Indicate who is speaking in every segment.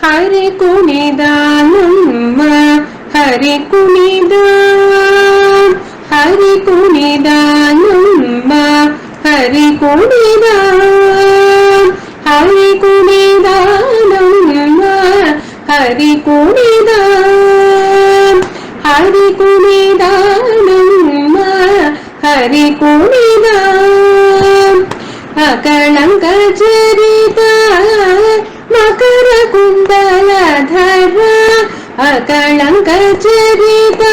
Speaker 1: ಹರಿ ಕುಣಿದಾನಮ್ಮ ಹರಿ ಕುಣಿದಾನ್ ಹರಿ ಕುಣಿದಾನಮ್ಮ ಹರಿ ಕುಣಿದಾನ್ ಹರಿ ಕುಣಿದಾನಮ್ಮ ಹರಿ ಕುಣಿದಾನ್ ಹರಿ ಕುಣಿದಾನಮ್ಮ ಹರಿ ಕುಣಿದಾನ್ ಅಕಳಂಕ ಚರಿತ ಮಕರ ಕುಂಡಲಧರ ಅಕಳಂಕ ಚರಿತ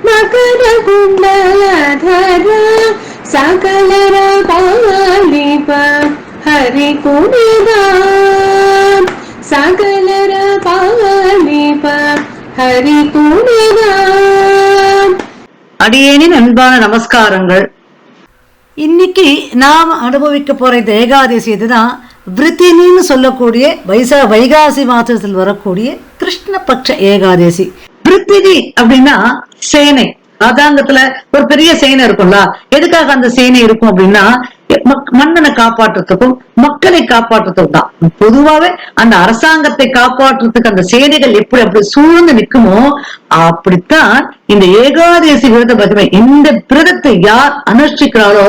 Speaker 1: ಮಕರ ಕುಂಡಲಧರ ಸಕಲರ ಪಾಲಿಪ ಹರಿ ಕುಣಿದಾನ್ ಸಕಲರ ಪಾಲಿಪ ஹரி குணிதான்.
Speaker 2: அடியேனின் அன்பான நமஸ்காரங்கள். இன்னைக்கு நாம் அனுபவிக்க போற இந்த ஏகாதசி இதுதான் விருத்தினின்னு சொல்லக்கூடிய வைகாசி மாதத்தில் வரக்கூடிய கிருஷ்ணபக்ஷ ஏகாதசி. விருத்தினி அப்படின்னா சேனை. ராஜாங்கத்துல ஒரு பெரிய சேனை இருக்கும்ல. எதுக்காக அந்த சேனை இருக்கும் அப்படின்னா மன்னனை காப்பாற்றுறதுக்கும் மக்களை காப்பாற்றுறதுக்கும் தான். பொதுவாவே அந்த அரசாங்கத்தை காப்பாற்றுறதுக்கு அந்த சேனைகள் எப்படி அப்படி சூழ்ந்து நிக்குமோ அப்படித்தான் இந்த ஏகாதசி விரத பதுமை. இந்த விரதத்தை யார் அனுஷ்டிக்கிறாளோ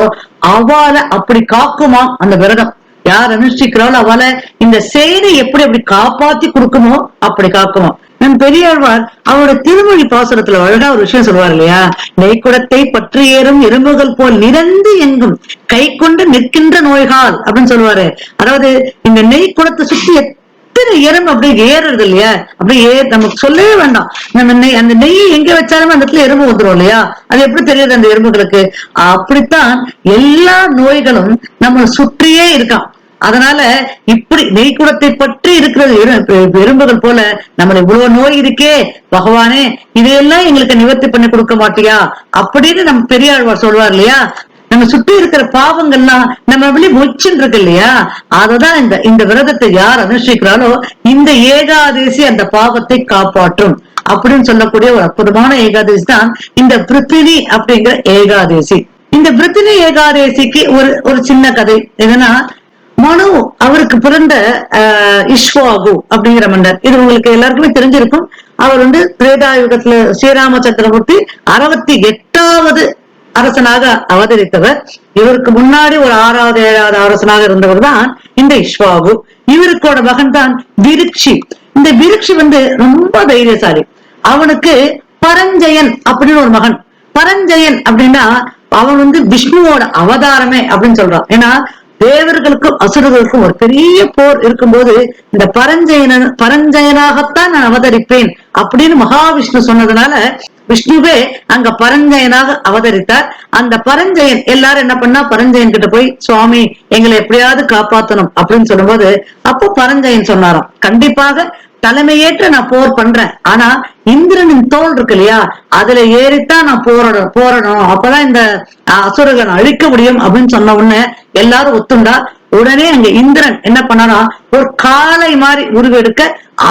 Speaker 2: அவளை அப்படி காக்குமா அந்த விரதம். யார் அனுஷ்டிக்கிறாளோ அவளை இந்த சேனை எப்படி அப்படி காப்பாத்தி கொடுக்குமோ அப்படி காக்குமா. நம் பெரியாழ்வார் அவரோட திருமொழி பாசுரத்துல அழகா ஒரு விஷயம் சொல்லுவார் இல்லையா? நெய்க்குடத்தை பற்றி ஏறும் எறும்புகள் போல் நிறந்து எங்கும் கை கொண்டு நிற்கின்ற நோய்கால் அப்படின்னு சொல்லுவாரு. அதாவது இந்த நெய்க்குடத்தை சுத்தி எத்தனை எறும்பு அப்படியே ஏறுறது இல்லையா? அப்படியே நமக்கு சொல்லவே வேண்டாம். நம்ம அந்த நெய் எங்க வச்சாலுமே அந்த இடத்துல எறும்பு வந்துடும் இல்லையா? அது எப்படி தெரியுது அந்த எறும்புகளுக்கு? அப்படித்தான் எல்லா நோய்களும் நம்ம சுற்றியே இருக்கான். அதனால இப்படி நெய்க்குடத்தை பற்றி இருக்கிறது எறும்புகள் போல நம்மள இவ்வளவு நோய் இருக்கே பகவானே, இதையெல்லாம் எங்களுக்கு நிவர்த்தி பண்ணி கொடுக்க மாட்டியா அப்படின்னு நம்ம பெரியாழ்வார் சொல்வார் இல்லையா? நம்ம சுற்றி இருக்கிற பாவங்கள்லாம் நம்ம வெளியே மொச்சின்னு இருக்கு இல்லையா? அததான் இந்த விரதத்தை யார் அனுஷ்டிக்கிறாளோ இந்த ஏகாதசி அந்த பாவத்தை காப்பாற்றும் அப்படின்னு சொல்லக்கூடிய ஒரு அற்புதமான ஏகாதசி தான் இந்த பிருத்திவி அப்படிங்கிற ஏகாதசி. இந்த பிருத்திவி ஏகாதசிக்கு ஒரு சின்ன கதை என்னன்னா, மனு அவருக்கு பிறந்த இஷ்வாகு அப்படிங்கிற மன்னர். இது உங்களுக்கு எல்லாருக்குமே தெரிஞ்சிருக்கும். அவர் திரேதாயுகத்துல ஸ்ரீராமச்சந்திரமூர்த்தி 68வது அரசனாக அவதரித்தவர். இவருக்கு முன்னாடி ஒரு 6வது 7வது அரசனாக இருந்தவர் தான் இந்த இஷ்வாகு. இவருக்கோட மகன் தான் விருட்சி. இந்த விருட்சி ரொம்ப தைரியசாலி. அவனுக்கு பரஞ்சயன் அப்படின்னு ஒரு மகன். பரஞ்சயன் அப்படின்னா அவன் விஷ்ணுவோட அவதாரமே அப்படின்னு சொல்றான். ஏன்னா தேவர்களுக்கும் அசுரர்களுக்கும் ஒரு பெரிய போர் இருக்கும்போது இந்த பரஞ்சயனாகத்தான் நான் அவதரிப்பேன் அப்படின்னு மகாவிஷ்ணு சொன்னதுனால விஷ்ணுவே அங்க பரஞ்சயனாக அவதரித்தார். அந்த பரஞ்சயன் எல்லாரும் என்ன பண்ணா பரஞ்சயன் கிட்ட போய் சுவாமி எங்களை எப்படியாவது காப்பாத்தணும் அப்படின்னு சொல்லும்போது அப்போ பரஞ்சயன் சொன்னாராம், கண்டிப்பாக தலைமையேற்ற நான் போர் பண்றேன். ஆனா இந்திரனின் தோல் இருக்கு இல்லையா, அதுல ஏறித்தான் நான் போறணும். அப்பதான் இந்த அசுரர்களை அழிக்க முடியும் அப்படின்னு சொன்ன உடனே எல்லாரும் ஒத்துண்டா. உடனே அங்க இந்திரன் என்ன பண்ணாரா, ஒரு காளை மாதிரி உருவெடுக்க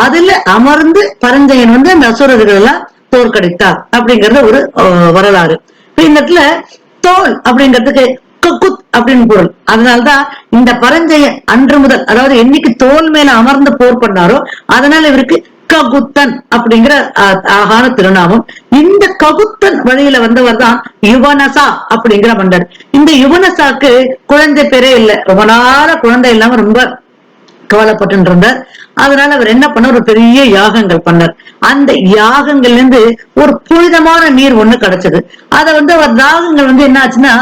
Speaker 2: அதுல அமர்ந்து பரஞ்சயன் அந்த அசுரர்கள் எல்லாம் தோற்கடித்தார் அப்படிங்கறது ஒரு வரலாறு. இந்த இடத்துல தோல் அப்படிங்கிறதுக்கு ககுத் அப்படின்னு பொருள். அதனால்தான் இந்த பரஞ்சயன் அன்று முதல், அதாவது என்னைக்கு தோல் மேல அமர்ந்து போர் பண்ணாரோ அதனால இவருக்கு ககுத்தன் அப்படிங்கிற அழகான திருநாமம். இந்த ககுத்தன் வழியில வந்தவர் தான் யுவனசா அப்படிங்கிற மன்னர். இந்த யுவனசாக்கு குழந்தை பேரே இல்லை. ரொம்ப நாள குழந்தை இல்லாம ரொம்ப கவலைப்பட்டு இருந்தார். அதனால அவர் என்ன பண்ண, ஒரு பெரிய யாகங்கள் பண்ணார். அந்த யாகங்கள்ல இருந்து ஒரு புனிதமான நீர் ஒண்ணு கிடைச்சது. அத அவர் யாகங்கள் என்ன ஆச்சுன்னா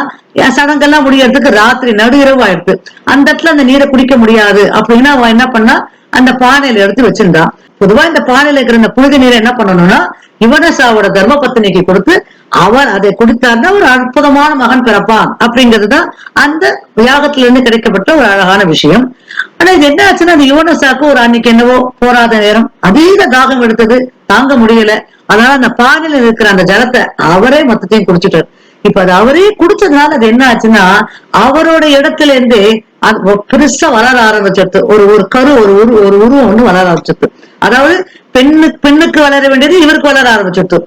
Speaker 2: சடங்கெல்லாம் முடியறதுக்கு ராத்திரி நடு இரவு ஆயிடுது. அந்த இடத்துல அந்த நீரை குடிக்க முடியாது அப்படின்னு அவன் என்ன பண்ணா அந்த பானையில எடுத்து வச்சிருந்தான். பொதுவா இந்த பானையில இருக்கிற இந்த புனித நீரை என்ன பண்ணணும்னா யுவனசாவோட தர்ம பத்தினிக்கு கொடுத்து அவர் அதை குடித்தார்னா ஒரு அற்புதமான மகன் பிறப்பான் அப்படிங்கிறதுதான் அந்த யாகத்துல இருந்து கிடைக்கப்பட்ட ஒரு அழகான விஷயம். ஆனா இது என்ன ஆச்சுன்னா அந்த யுவனசாக்கு ஒரு அன்னைக்கு என்னவோ போராத நேரம் அதீத தாகம் எடுத்தது, தாங்க முடியல. அதனால அந்த பானையில இருக்கிற அந்த ஜலத்தை அவரே மொத்தத்தையும் குடிச்சிட்டாரு. இப்ப அது அவரே குடிச்சதுனால அது என்ன ஆச்சுன்னா அவரோட இடத்துல இருந்து பெருசா வளர ஆரம்பிச்சிருது. ஒரு கரு ஒரு உருவம் வளர ஆரம்பிச்சிருது. அதாவது பெண்ணுக்கு வளர வேண்டியது இவருக்கு வளர ஆரம்பிச்சிருது.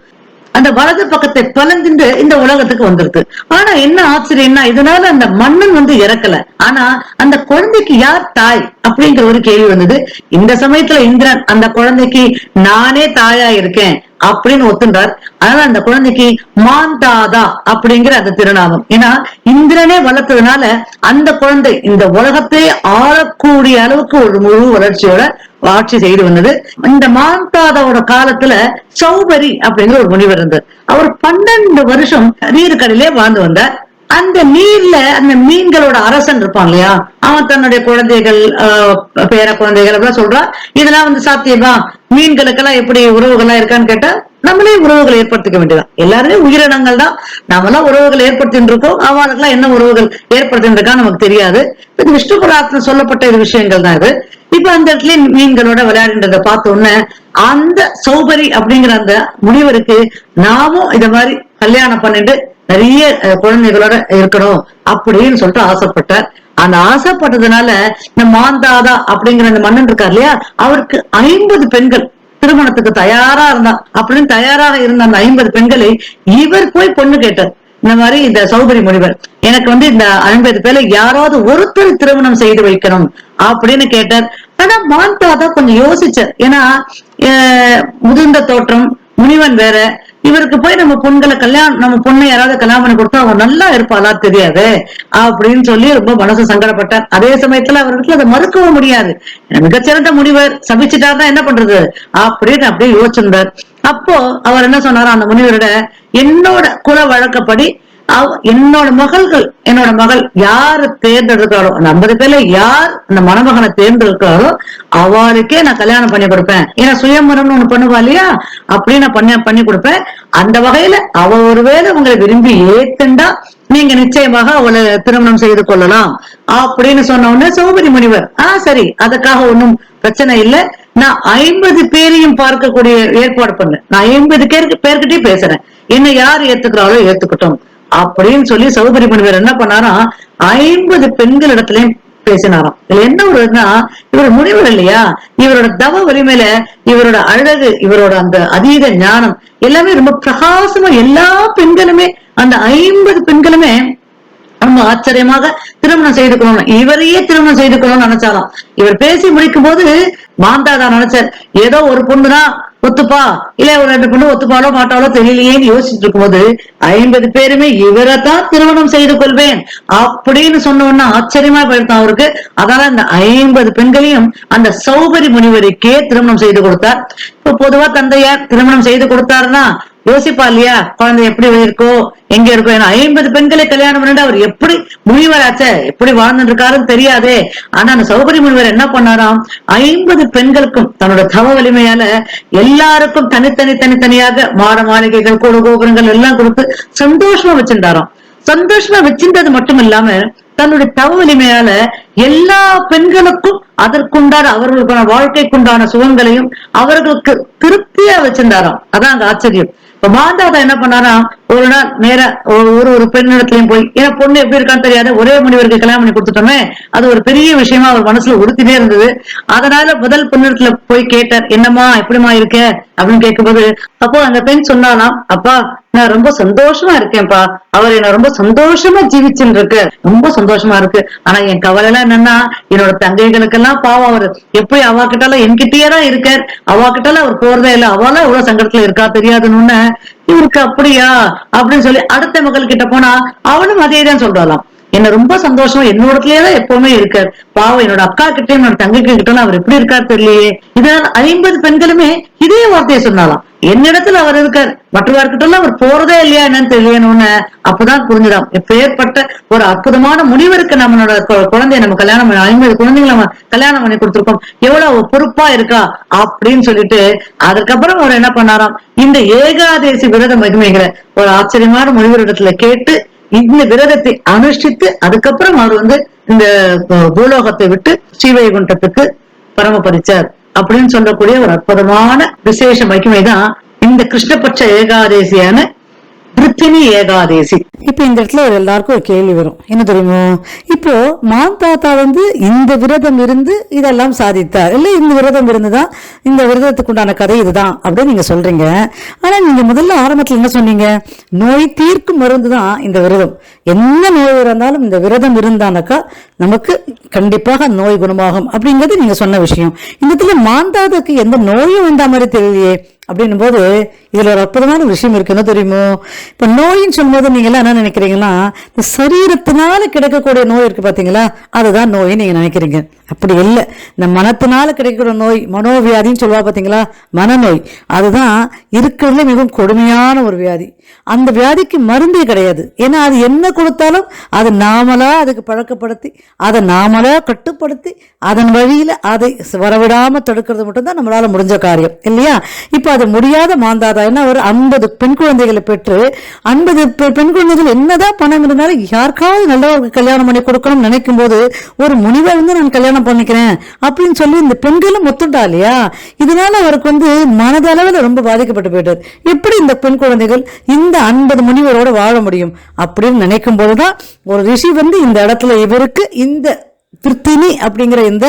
Speaker 2: அந்த வலது பக்கத்தை பிளந்துட்டு இந்த உலகத்துக்கு வந்துருது. ஆனா என்ன ஆச்சரியம்னா, இதனால அந்த மன்னன் இறக்கல. ஆனா அந்த குழந்தைக்கு யார் தாய் அப்படிங்கிற ஒரு கேள்வி வந்தது. இந்த சமயத்துல இந்திரன் அந்த குழந்தைக்கு நானே தாயா இருக்கேன் அப்படின்னு ஒத்துண்டார். அதனால அந்த குழந்தைக்கு மாந்தாதா அப்படிங்கிற அந்த திருநாமம். ஏன்னா இந்திரனே வளர்த்ததுனால அந்த குழந்தை இந்த உலகத்தை ஆளக்கூடிய அளவுக்கு ஒரு முழு வளர்ச்சியோட ஆட்சி செய்து வந்தது. இந்த மாந்தாதாவோட காலத்துல சௌபரி அப்படிங்கிற ஒரு முனிவர் இருந்தார். அவர் 12 வருஷம் நீருக்கடையிலே வாழ்ந்து வந்தார். அந்த நீர்ல அந்த மீன்களோட அரசன் இருப்பான் இல்லையா, அவன் தன்னுடைய குழந்தைகள் பேர குழந்தைகள் எல்லாம் சொல்றான், இதெல்லாம் சாத்தியமா, மீன்களுக்கெல்லாம் எப்படி உறவுகள்லாம் இருக்கான்னு கேட்டா நம்மளே உறவுகளை ஏற்படுத்திக்க வேண்டியதான். எல்லாருமே உயிரினங்கள் தான், நம்மளாம் உறவுகள் ஏற்படுத்திட்டு இருக்கோம். அவளுக்கெல்லாம் என்ன உறவுகள் ஏற்படுத்திட்டு இருக்கா நமக்கு தெரியாது. இது விஷ்ணு புராணத்துல சொல்லப்பட்ட இது விஷயங்கள் தான் இது. இப்ப அந்த இடத்துல மீன்களோட விளையாடுன்றத பார்த்த உடனே அந்த சௌபரி அப்படிங்கிற அந்த முனிவருக்கு நாமும் இத மாதிரி கல்யாணம் பண்ணிட்டு நிறைய குழந்தைகளோட இருக்கணும் அப்படின்னு சொல்லிட்டு ஆசைப்பட்டார். அந்த ஆசைப்பட்டதுனால இந்த மாந்தாதா அப்படிங்கிற அந்த மன்னன் இருக்கார் இல்லையா, அவருக்கு 50 பெண்கள் திருமணத்துக்கு தயாரா இருந்தா. அப்படின்னு தயாராக இருந்த அந்த 50 பெண்களை இவர் போய் பொண்ணு கேட்டார். இந்த மாதிரி இந்த சௌபரி முனிவர் எனக்கு இந்த 50 பேர்ல யாராவது ஒருத்தர் திருமணம் செய்து வைக்கணும் அப்படின்னு கேட்டார். ஆனா மாந்தாதா கொஞ்சம் யோசிச்சார். ஏன்னா முதிர்ந்த தோற்றம், முனிவன் வேற, இவருக்கு போய் நம்ம பொண்ணை யாராவது கல்யாணம் பண்ணி கொடுத்தா அவன் நல்லா இருப்பாளா தெரியாது அப்படின்னு சொல்லி ரொம்ப மனசு சங்கடப்பட்டார். அதே சமயத்துல அவருக்கு அதை மறுக்கவும் முடியாது. மிகச்சிறந்த முனிவர் சபிச்சுட்டாருன்னா என்ன பண்றது அப்படின்னு அப்படியே யோசிச்சிருந்தார். அப்போ அவர் என்ன சொன்னாரோ, அந்த முனிவரோட என்னோட குல வழக்கப்படி என்னோட மகள் யாரு தேர்ந்தெடுக்கிறாளோ, அந்த 50 பேர்ல யார் அந்த மணமகனை தேர்ந்தெடுக்கிறாளோ அவளுக்கே நான் கல்யாணம் பண்ணி கொடுப்பேன். ஏன்னா சுயம்பரம்னு ஒண்ணு பண்ணுவா இல்லையா, அப்படி நான் பண்ணி கொடுப்பேன். அந்த வகையில அவ ஒருவேளை உங்களை விரும்பி ஏத்துண்டா நீங்க நிச்சயமாக அவளை திருமணம் செய்து கொள்ளலாம் அப்படின்னு சொன்ன உடனே சௌபரி முனிவர் சரி, அதுக்காக ஒன்னும் பிரச்சனை இல்லை, நான் 50 பேரையும் பார்க்கக்கூடிய ஏற்பாடு பண்ணேன், நான் 50 பேர்கிட்டயும் பேசுறேன், என்ன யார் ஏத்துக்கிறாளோ ஏத்துக்கட்டும் அப்படின்னு சொல்லி சௌபரி முனிவர் என்ன பண்ணாரா, 50 பெண்கள் இடத்துலயும் பேசினாராம். இதுல என்ன ஒருனா, இவர் முனிவர் இல்லையா, இவரோட தவ வலிமையில இவரோட அழகு, இவரோட அந்த அதீத ஞானம் எல்லாமே ரொம்ப பிரகாசமா எல்லா பெண்களுமே அந்த 50 பெண்களுமே ரொம்ப ஆச்சரியமாக திருமணம் செய்து கொள்ளணும், இவரையே திருமணம் செய்து கொள்ளணும்னு நினைச்சாராம். இவர் பேசி முடிக்கும் போது மாந்தாதா நினைச்சார், ஏதோ ஒரு பொண்ணுதான் ஒத்துப்பா, இல்ல ஒரு 2 பொண்ணு ஒத்துப்பாலோ மாட்டாலோ தெரியலையேன்னு யோசிச்சுட்டு இருக்கும் போது 50 பேருமே இவரைத்தான் திருமணம் செய்து கொள்வேன் அப்படின்னு சொன்ன உடனே ஆச்சரியமா போயிருந்தான் அவருக்கு. அதனால அந்த 50 பெண்களையும் அந்த சௌபரி முனிவருக்கே திருமணம் செய்து கொடுத்தார். இப்ப பொதுவா தந்தையார் திருமணம் செய்து கொடுத்தாருன்னா யோசிப்பா இல்லையா, குழந்தை எப்படி இருக்கோ எங்க இருக்கோ. ஏன்னா 50 பெண்களை கல்யாணம் பண்ணிட்டு அவர் எப்படி முனிவராச்ச எப்படி வாழ்ந்துட்டு இருக்காருன்னு தெரியாதே. ஆனா அந்த சௌபரி முனிவர் என்ன பண்ணாராம், 50 பெண்களுக்கும் தன்னோட தவ வலிமையால எல்லாருக்கும் தனித்தனியாக மாட மாளிகைகள் கோடு கோபுரங்கள் எல்லாம் கொடுத்து சந்தோஷமா வச்சிருந்தாராம். சந்தோஷமா வச்சிருந்தது மட்டும் இல்லாம தன்னுடைய தவ வலிமையால எல்லா பெண்களுக்கும் அதற்குண்டான அவர்களுக்கான வாழ்க்கைக்குண்டான சுகங்களையும் அவர்களுக்கு திருப்தியா வச்சிருந்தாராம். அதான் அங்க ஆச்சரியம். இப்ப மாந்தாதா என்ன பண்ணாராம், ஒரு நாள் நேர ஒரு பெண்ணிடத்திலையும் போய், ஏன்னா பொண்ணு எப்படி இருக்கான்னு தெரியாத ஒரே முனிவருக்கு கல்யாணம் பண்ணி கொடுத்துட்டோமே, அது ஒரு பெரிய விஷயமா அவர் மனசுல உறுத்தினே இருந்தது. அதனால முதல் பெண்ணிடத்துல போய் கேட்டார், என்னம்மா எப்படிமா இருக்க அப்படின்னு கேட்கும்போது, அப்போ அந்த பெண் சொன்னாலாம், அப்பா நான் ரொம்ப சந்தோஷமா இருக்கேன்ப்பா, அவர் என்ன ரொம்ப சந்தோஷமா ஜீவிச்சுட்டு இருக்கு, ரொம்ப சந்தோஷமா இருக்கு. ஆனா என் கவலை எல்லாம் என்னன்னா, என்னோட தங்கைகளுக்கெல்லாம் பாவம், அவர் எப்படி அவாக்கிட்டாலும் என்கிட்டயே தான் இருக்கார், அவாக்கிட்டாலும் அவர் போறதே இல்லை, அவெல்லாம் எவ்வளவு சங்கடத்துல இருக்கா தெரியாதுன்னு இவருக்கு அப்படியா அப்படின்னு சொல்லி அடுத்த மகள் கிட்ட போனா அவனும் அதேதான் சொல்றாளாம், என்ன ரொம்ப சந்தோஷமா என்னோடதுலயேதான் எப்பவுமே இருக்காரு, பாவம் என்னோட அக்கா கிட்டையும் என்னோட தங்கை கிட்ட அவர் எப்படி இருக்காரு தெரியலையே. இதனால 50 பெண்களுமே இதே வார்த்தையை சொன்னாலாம், என்னிடத்துல அவர் இருக்கார், மற்றவர்கிட்ட எல்லாம் அவர் போறதே இல்லையா என்னன்னு தெரியணும்னு. அப்பதான் புரிஞ்சுதான் எப்பேற்பட்ட ஒரு அற்புதமான முனிவருக்கு நம்மளோட குழந்தைய நம்ம கல்யாணம் 50 குழந்தைங்களை நம்ம கல்யாணம் பண்ணி கொடுத்திருக்கோம், எவ்வளவு பொறுப்பா இருக்கா அப்படின்னு சொல்லிட்டு அதுக்கப்புறம் அவர் என்ன பண்ணாராம், இந்த ஏகாதேசி விரத மகிமைகளை ஒரு ஆச்சரியமான முனிவரிடத்துல கேட்டு இந்த விரதத்தை அனுஷ்டித்து அதுக்கப்புறம் அவர் இந்த பூலோகத்தை விட்டு ஸ்ரீவைகுண்டத்துக்கு பரமபரிச்சார் அப்படின்னு சொல்லக்கூடிய ஒரு அற்புதமான விசேஷ மகிமைதான் இந்த கிருஷ்ணபட்ச ஏகாதேசியான விருத்தினி ஏகாதேசி. இப்ப இந்த இடத்துல ஒரு எல்லாருக்கும் ஒரு கேள்வி வரும், என்ன தெரியுமோ, இப்போ மான் தாத்தா இந்த விரதம் இருந்து இதெல்லாம் சாதித்தார், இல்ல இந்த விரதம் இருந்துதான் இந்த விரதத்துக்கு உண்டான கதை இதுதான் அப்படின்னு நீங்க சொல்றீங்க. ஆனா நீங்க முதல்ல ஆரம்பத்துல என்ன சொன்னீங்க, நோய் தீர்க்கும் மருந்து தான் இந்த விரதம். என்ன நோய் இருந்தாலும் இந்த விரதம் இருந்தானாக்கா நமக்கு கண்டிப்பாக நோய் குணமாகும் அப்படிங்கிறது நீங்க சொன்ன விஷயம். இந்த இடத்துல மாந்தாதாக்கு எந்த நோயும் வந்த மாதிரி தெரியலையே அப்படின்னும் போது இதுல ஒரு அற்புதமான விஷயம் இருக்கு, என்ன தெரியுமோ. இப்ப நோயின்னு சொல்லும்போது நீங்க எல்லாம் என்ன நினைக்கிறீங்கன்னா, இந்த சரீரத்தினால கிடைக்கக்கூடிய நோய் இருக்கு பாத்தீங்களா, அதுதான் நோய் நீங்க நினைக்கிறீங்க. அப்படி இல்லை. இந்த மனத்தினால கிடைக்கக்கூடிய நோய், மனோவியாதின்னு சொல்லுவா பாத்தீங்களா, மனநோய், அதுதான் இருக்கிறதுல மிகவும் கொடுமையான ஒரு வியாதி. அந்த வியாதிக்கு மருந்தே கிடையாது. ஏன்னா அது என்ன கொடுத்தாலும் அது நாமளா அதுக்கு பழக்கப்படுத்தி அதை நாமளா கட்டுப்படுத்தி அதன் வழியில அதை வரவிடாம தடுக்கிறது மட்டும்தான் நம்மளால முடிஞ்ச காரியம் இல்லையா. இப்ப அது முடியாத மாந்தாதா என்ன, ஒரு 50 பெண் குழந்தைகளை பெற்று 50 பெண் குழந்தைகள் என்னதான் பணம் இருந்தாலும் யாருக்காவது நல்லவருக்கு கல்யாணம் பண்ணி கொடுக்கணும்னு நினைக்கும் போது ஒரு முனிவை நான் கல்யாணம் பண்ணிக்கிறேன் அப்படின்னு சொல்லி இந்த பெண்களும் ஒத்துட்டா இல்லையா. இதனால அவருக்கு மனதளவில் ரொம்ப பாதிக்கப்பட்டு போயிட்டார். எப்படி இந்த பெண் குழந்தைகள் இந்த 50 முனிவரோட வாழ முடியும் அப்படின்னு நினைக்கும் போதுதான் ஒரு ரிஷி இந்த இடத்துல இவருக்கு இந்த விருத்தினி அப்படிங்கிற இந்த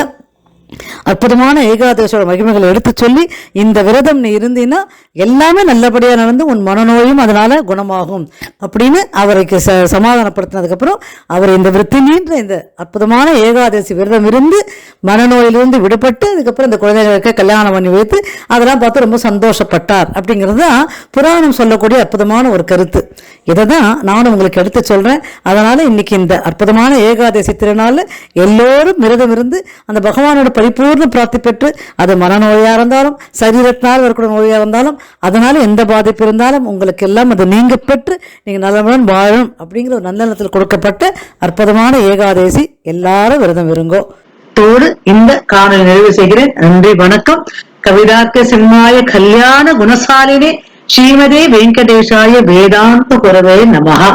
Speaker 2: அற்புதமான ஏகாதசியோட மகிமைகளை எடுத்து சொல்லி, இந்த விரதம் நீ இருந்தீன்னா எல்லாமே நல்லபடியா நடந்து உன் மனநோயும் அதனால குணமாகும் அப்படின்னு அவருக்கு சமாதானப்படுத்தினதுக்கு அப்புறம் அவர் இந்த விருத்தினின்ற இந்த அற்புதமான ஏகாதசி விரதம் இருந்து மனநோயிலிருந்து விடுபட்டு அதுக்கப்புறம் இந்த குழந்தைகளுக்கு கல்யாணம் பண்ணி வைத்து அதெல்லாம் பார்த்து ரொம்ப சந்தோஷப்பட்டார் அப்படிங்கிறது தான் புராணம் சொல்லக்கூடிய அற்புதமான ஒரு கருத்து. இதை தான் நானும் உங்களுக்கு எடுத்து சொல்றேன். அதனால இன்னைக்கு இந்த அற்புதமான ஏகாதசி திருநாள் எல்லோரும் விரதம் இருந்து அந்த பகவானோட பரிபூர்ண பிராப்தி பெற்று, அது மனநோயா இருந்தாலும் சரீரத்தினால் வரக்கூடிய நோயா இருந்தாலும் அதனால எந்த பாதிப்பு இருந்தாலும் உங்களுக்கு எல்லாம் அது நீங்க பெற்று நீங்க நல்லமுடன் வாழும் அப்படிங்கிற ஒரு நல்லத்தில் கொடுக்கப்பட்ட அற்புதமான ஏகாதசி. எல்லாரும் விரதம் இருங்கோ. தோடு இந்த காணொலி நிறைவு செய்கிறேன். நன்றி, வணக்கம். கவிதார்க்க சிம்மாய கல்யாண குணசாலினே ஸ்ரீமதே வெங்கடேஷாய வேதாந்த குரவே நமஹா.